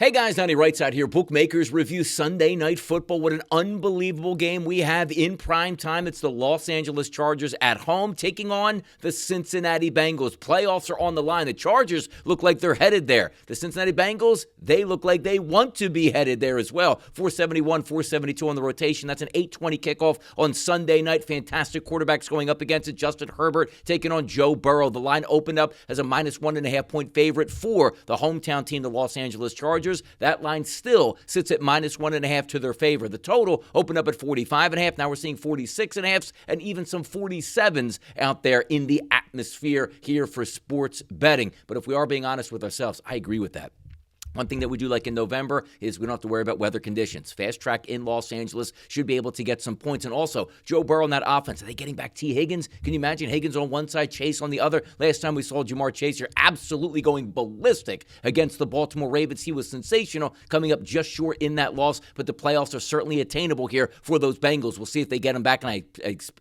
Hey guys, Donnie RightSide here. Bookmakers review Sunday Night Football. What an unbelievable game we have in prime time. It's the Los Angeles Chargers at home taking on the Cincinnati Bengals. Playoffs are on the line. The Chargers look like they're headed there. The Cincinnati Bengals, they look like they want to be headed there as well. 471, 472 on the rotation. That's an 8:20 kickoff on Sunday night. Fantastic quarterbacks going up against it. Justin Herbert taking on Joe Burrow. The line opened up as a minus 1.5 point favorite for the hometown team, the Los Angeles Chargers. That line still sits at minus 1.5 to their favor. The total opened up at 45.5. Now we're seeing 46.5s and even some 47s out there in the atmosphere here for sports betting. But if we are being honest with ourselves, I agree with that. One thing that we do like in November is we don't have to worry about weather conditions. Fast track in Los Angeles should be able to get some points. And also, Joe Burrow in that offense. Are they getting back T. Higgins? Can you imagine Higgins on one side, Chase on the other? Last time we saw Jamar Chase here absolutely going ballistic against the Baltimore Ravens. He was sensational, coming up just short in that loss. But the playoffs are certainly attainable here for those Bengals. We'll see if they get him back, and I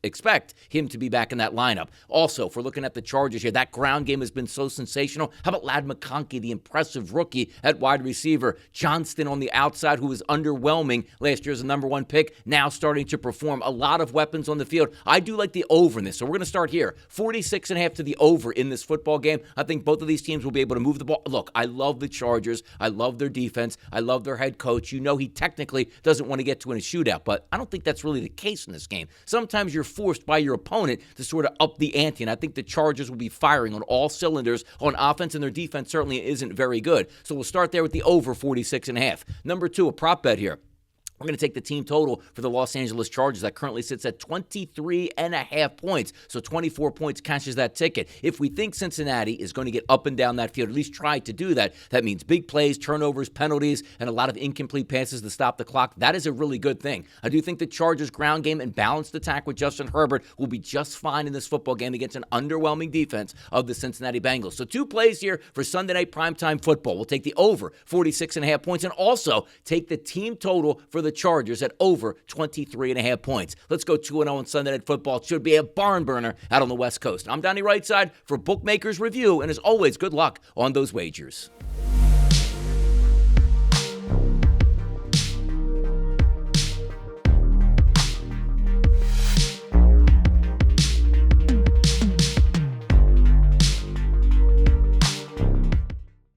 expect him to be back in that lineup. Also, if we're looking at the Chargers here, that ground game has been so sensational. How about Ladd McConkey, the impressive rookie at wide receiver? Johnston on the outside, who was underwhelming last year as a number one pick, now starting to perform. A lot of weapons on the field. I do like the over in this, so we're going to start here. 46.5 to the over in this football game. I think both of these teams will be able to move the ball. Look, I love the Chargers. I love their defense. I love their head coach. You know he technically doesn't want to get to in a shootout, but I don't think that's really the case in this game. Sometimes you're forced by your opponent to sort of up the ante, and I think the Chargers will be firing on all cylinders on offense, and their defense certainly isn't very good. So we'll start there with the over 46.5. Number two, a prop bet here. We're going to take the team total for the Los Angeles Chargers. That currently sits at 23.5 points. So 24 points cashes that ticket. If we think Cincinnati is going to get up and down that field, at least try to do that, that means big plays, turnovers, penalties, and a lot of incomplete passes to stop the clock. That is a really good thing. I do think the Chargers' ground game and balanced attack with Justin Herbert will be just fine in this football game against an underwhelming defense of the Cincinnati Bengals. So two plays here for Sunday night primetime football. We'll take the over 46.5 points and also take the team total for the Chargers at over 23.5 points. Let's go 2-0 on Sunday Night Football. It should be a barn burner out on the West Coast. I'm Donnie RightSide for Bookmakers Review, and as always, good luck on those wagers.